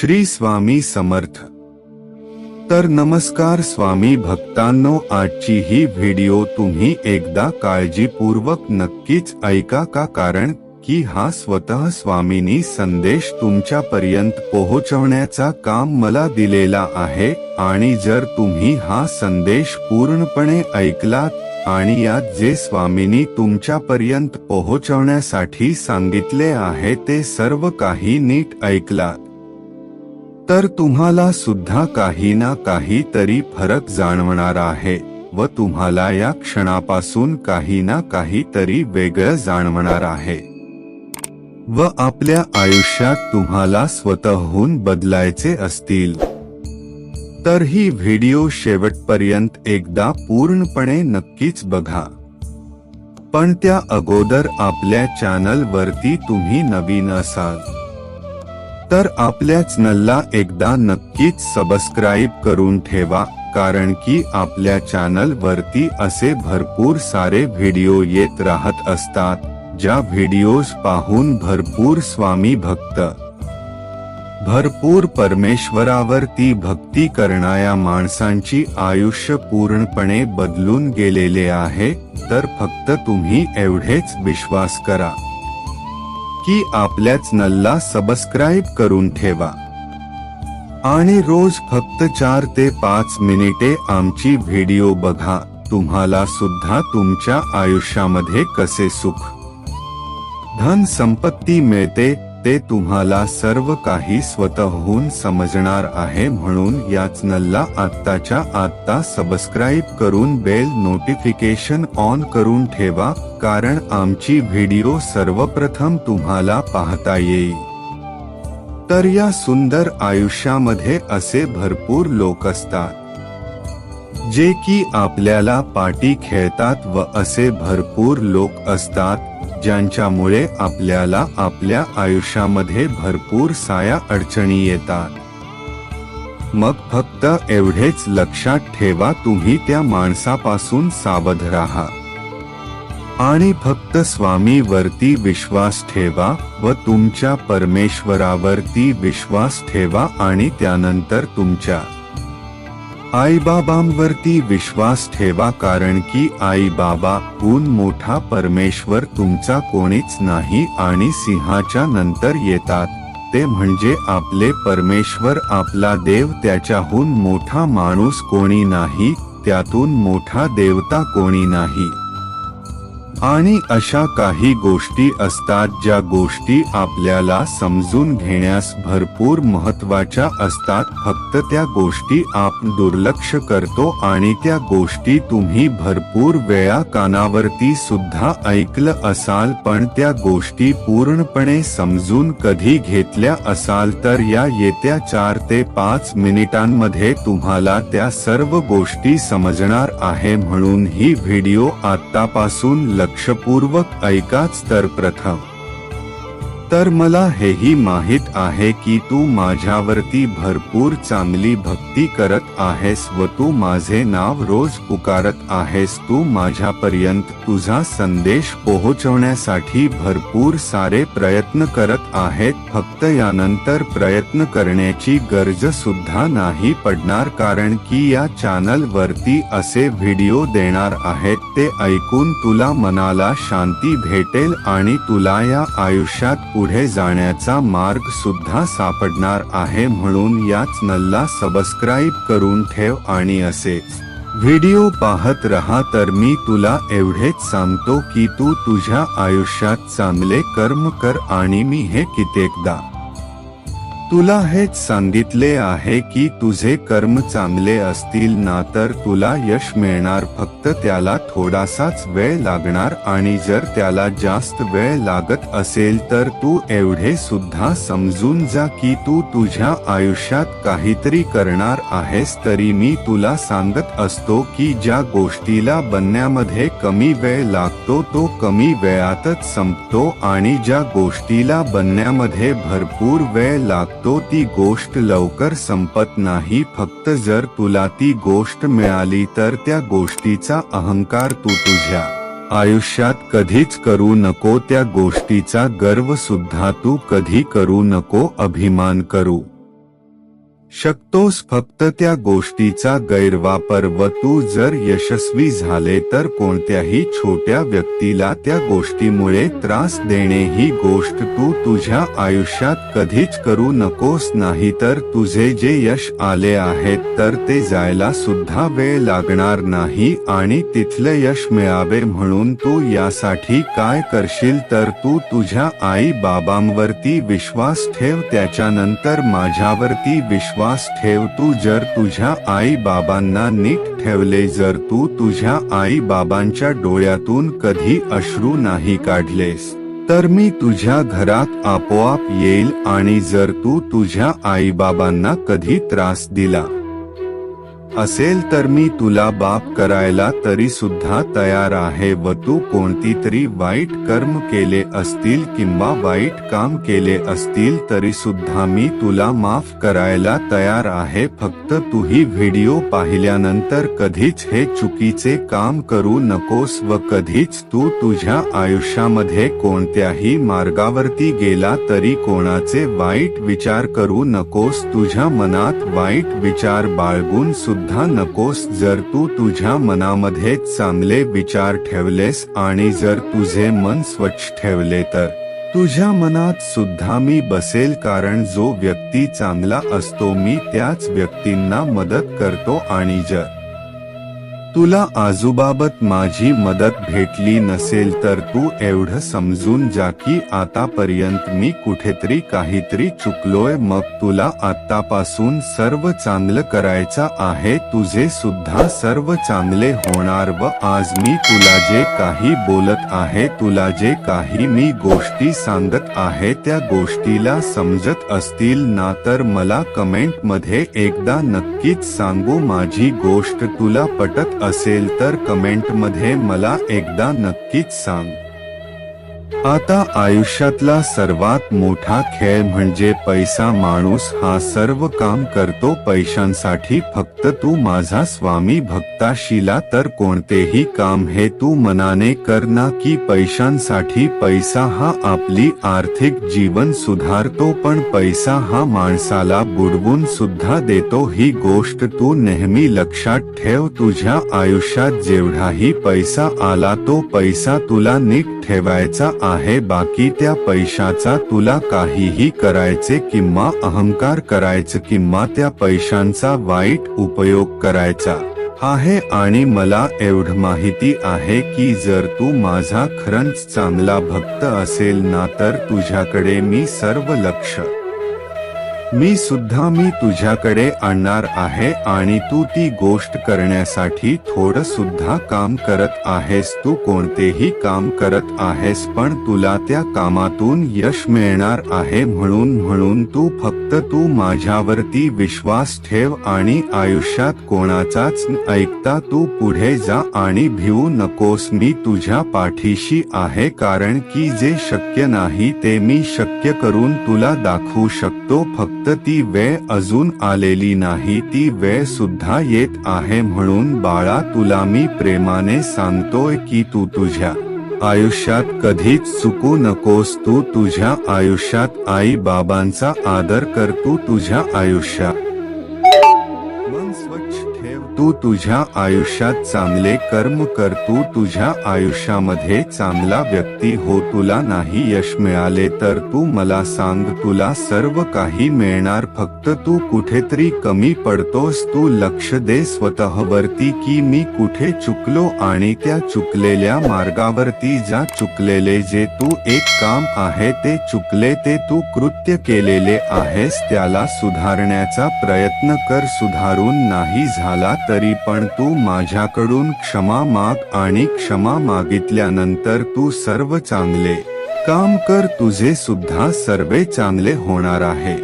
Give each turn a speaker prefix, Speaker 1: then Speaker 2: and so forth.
Speaker 1: श्री स्वामी समर्थ। तर नमस्कार स्वामी भक्तांनो, आजची ही व्हिडिओ तुम्ही एकदा काळजीपूर्वक नक्कीच ऐका का, कारण की हा स्वतः स्वामींनी संदेश तुमच्यापर्यंत पोहोचवण्याचा काम मला दिलेला आहे। आणि जर तुम्ही हा संदेश पूर्णपणे ऐकलात आणि यात जे स्वामींनी तुमच्यापर्यंत पोहोचवण्यासाठी सांगितले आहे ते सर्व काही नीट ऐकलात, तर तुम्हाला सुद्धा काही ना काही तरी फरक जाणवणार आहे व तुम्हाला या क्षणापासून काही ना काही तरी वेगळं जाणवणार आहे व आपल्या आयुष्यात तुम्हाला स्वतःहून बदलायचे असतील तर ही व्हिडिओ शेवटपर्यंत एकदा पूर्णपणे नक्कीच बघा। पण त्या अगोदर आपल्या चॅनल वरती तुम्ही नवीन असाल तर आपल्या चॅनलला एकदा नक्कीच सबस्क्राइब करून ठेवा, कारण की आपल्या चॅनल वरती असे भरपूर सारे व्हिडिओ येत राहत असतात ज्या व्हिडिओज पाहून भरपूर स्वामी भक्त, भरपूर परमेश्वरावरती भक्ती करणाऱ्या माणसांची आयुष्य पूर्णपणे बदलून गेलेले आहे। तर फक्त तुम्ही एवढेच विश्वास करा की आपल्या चॅनलला सबस्क्राइब करून ठेवा आणि रोज फक्त 4 ते 5 मिनिटे आमची व्हिडिओ बघा। तुम्हाला सुद्धा तुमच्या आयुष्यामध्ये कसे सुख, धन संपत्ती मिळते ते तुम्हाला सर्व काही स्वतःहून समजणार आहे। म्हणून या चॅनलला आत्ताच्या आत्ता सबस्क्राइब करून बेल नोटिफिकेशन ऑन करून ठेवा, कारण आमची व्हिडिओ सर्वप्रथम तुम्हाला पाहता येईल। तर या सुंदर आयुष्यामध्ये असे भरपूर लोक असतात जे की आपल्याला पाठी खेळतात व असे भरपूर लोक असतात ज्यांच्यामुळे आपल्याला आपल्या आयुष्यामध्ये भरपूर साऱ्या अडचणी येतात। मग फक्त एवढेच लक्षात ठेवा, तुम्ही त्या माणसापासून सावध राहा आणि फक्त स्वामी वरती विश्वास ठेवा व तुमच्या परमेश्वरावरती विश्वास ठेवा आणि त्यानंतर तुमच्या आई बाबांवरती विश्वास ठेवा, कारण की आई बाबा हून मोठा परमेश्वर तुमचा कोणीच नाही आणि सिंहाच्या नंतर येतात ते म्हणजे आपले परमेश्वर, आपला देव। त्याच्याहून मोठा माणूस कोणी नाही, त्यातून मोठा देवता कोणी नाही। आणि अशा काही गोष्टी असतात ज्या गोष्टी आपल्याला समजून घेण्यास भरपूर महत्त्वाच्या असतात, फक्त त्या गोष्टी आपण दुर्लक्ष करतो आणि त्या गोष्टी तुम्ही भरपूर वेळा कानावरती सुद्धा ऐकलं असाल, पण त्या गोष्टी पूर्णपणे समजून कधी घेतल्या असाल तर या येत्या 4 ते 5 मिनिटांमध्ये तुम्हाला त्या सर्व गोष्टी समजणार आहे। म्हणून ही व्हिडिओ आत्तापासून लक्षपूर्वक ऐकाच। तर प्रथम तर मला हेही माहित आहे की तू माझ्यावरती भरपूर चांगली भक्ती करत आहेस व तू माझे नाव रोज पुकारत आहेस। तू माझ्यापर्यंत तुझा संदेश पोहोचवण्यासाठी भरपूर सारे प्रयत्न करत आहेत। फक्त यानंतर प्रयत्न करण्याची गरज सुद्धा नाही पडणार, कारण की या चॅनल वरती असे व्हिडिओ देणार आहेत ते ऐकून तुला मनाला शांती भेटेल आणि तुला या आयुष्यात पुढे जाण्याचा मार्ग सुद्धा सापडणार आहे। म्हणून या चॅनलला सबस्क्राइब करून ठेव आणि असेच व्हिडिओ पाहत रहा। तर मी तुला एवढेच सांगतो की तू तुझ्या आयुष्यात चांगले कर्म कर आणि मी हे कित्येकदा तुला हेच सांगितले आहे की तुझे कर्म चांगले असतील ना तर तुला यश मिळणार, फक्त त्याला थोडासाच वेळ लागणार आणि जर त्याला जास्त वेळ लागत असेल तर तू एवढे सुद्धा समजून जा की तू तुझ्या आयुष्यात काहीतरी करणार आहेस। तरी मी तुला सांगत असतो की ज्या गोष्टीला बनण्यामध्ये कमी वेळ लागतो तो कमी वेळातच संपतो आणि ज्या गोष्टीला बनण्यामध्ये भरपूर वेळ लागतो ती गोष्ट लवकर संपत नाही। फक्त जर तुला ती गोष्ट मिळाली तर त्या गोष्टीचा अहंकार तू तुझ्या आयुष्यात कधीच करू नको। त्या गोष्टीचा गर्व सुद्धा तू कधी करू नको, अभिमान करू शकतोस फक्त त्या गोष्टीचा गैरवापर व तू जर यशस्वी झाले तर कोणत्याही छोट्या व्यक्तीला त्या गोष्टीमुळे त्रास देणे ही गोष्ट तू तुझ्या आयुष्यात कधीच करू नकोस. नाहीतर तुझे जे यश आले आहे तर ते जायला सुद्धा वेळ लागणार नाही आणि तिथले यश मिळावे म्हणून तू यासाठी काय करशील तर तू तुझ्या आई बाबांवरती विश्वास ठेव, त्याच्यानंतर माझ्यावरती विश्वास ठेव. तू जर तुझ्या आई बाबांना नीट ठेवले, जर तू तुझ्या आई बाबांच्या डोळ्यातून कधी अश्रू नाही काढलेस तर मी तुझ्या घरात आपोआप येईल. आणि जर तू तुझ्या आई बाबांना कधी त्रास दिला असेल तर मी तुला बाप करायला तरी सुद्धा तयार आहे. व तू कोणती तरी वाईट कर्म केले असतील किंवा वाईट काम केले असतील तरी सुद्धा मी तुला माफ करायला तयार आहे. फक्त तू ही व्हिडिओ पाहिल्यानंतर कधीच हे चुकीचे काम करू नकोस व कधीच तू तुझ्या आयुष्यामध्ये कोणत्याही मार्गावरती गेला तरी कोणाचे वाईट विचार करू नकोस. तुझ्या मनात वाईट विचार बाळगून सुद्धा नकोस. जर तू तुझ्या मनामध्ये चांगले विचार ठेवलेस आणि जर तुझे मन स्वच्छ ठेवले तर तुझ्या मनात सुद्धा मी बसेल. कारण जो व्यक्ती चांगला असतो मी त्याच व्यक्तींना मदत करतो. आणि जर तुला आजूबाबत माझी मदत भेटली नसेल तर तू एवढं समजून जा की आतापर्यंत मी कुठेतरी काहीतरी चुकलोय. मग तुला आतापासून सर्व चांगलं करायचं आहे. तुझे सुद्धा सर्व चांगले होणार. व आज मी तुला जे काही बोलत आहे, तुला जे काही मी गोष्टी सांगत आहे त्या गोष्टीला समजत असतील ना तर मला कमेंट मध्ये एकदा नक्कीच सांगू. माझी गोष्ट तुला पटत असेल तर कमेंट मध्ये मला एकदा नक्कीच सांग. आता आयुष्यातला सर्वात मोठा खेळ म्हणजे पैसा. माणूस हा सर्व काम करतो पैशांसाठी. फक्त तू माझा स्वामी भक्ताशिला तर कोणतेही काम हे तू मनाने कर ना की पैशांसाठी. पैसा हा आपली आर्थिक जीवन सुधारतो पण पैसा हा माणसाला बुडवून सुद्धा देतो. ही गोष्ट तू नेहमी लक्षात ठेव. तुझ्या आयुष्यात जेवढाही पैसा आला तो पैसा तुला नीट ठेवायचा आहे. बाकी त्या पैशाचा तुला काहीही करायचे किंवा अहंकार करायचं किंवा त्या पैशांचा वाईट उपयोग करायचा आहे. आणि मला एवढं माहिती आहे की जर तू माझा खरंच चांगला भक्त असेल ना तर तुझ्याकडे मी सर्व लक्ष मी तुझ्याकडे आणणार आहे आणि तू ती गोष्ट करण्यासाठी थोडं सुद्धा काम करत आहेस. तू कोणतेही काम करत आहेस पण तुला त्या कामातून यश मिळणार आहे. म्हणून तू माझ्यावरती विश्वास ठेव आणि आयुष्यात कोणाचाच ऐकता तू पुढे जा आणि भिवू नकोस. मी तुझ्या पाठीशी आहे. कारण की जे शक्य नाही ते मी शक्य करून तुला दाखवू शकतो. फक्त ती वेळ अजून आलेली नाही, ती वेळ सुद्धा येत आहे. म्हणून बाळा तुला मी प्रेमाने सांगतोय की तू तुझ्या आयुष्यात कधीच चुकू नकोस. तू तुझ्या आयुष्यात आई बाबांचा आदर कर. तू तुझ्या आयुष्यात मन स्वच्छ ठेव. तू तुझ्या आयुष्यात चांगले कर्म कर. तू तुझ्या आयुष्यामध्ये चांगला व्यक्ती हो. तुला नाही यश मिळाले तर तू मला सांग, तुला सर्व काही मिळणार. फक्त तू कुठेतरी कमी पडतोस. तू लक्ष दे स्वतःवरती की मी कुठे चुकलो आणि त्या चुकलेल्या मार्गावरती जा. चुकलेले जे तू एक काम आहे ते चुकले ते तू कृत्य केलेले आहेस त्याला सुधारण्याचा प्रयत्न कर. सुधारून नाही झाला तरी पण तू माझ्याकडून क्षमा माग आणि क्षमा मागितल्यानंतर तू सर्व चांगले काम कर. तुझे सुद्धा सर्व चांगले होणार आहे.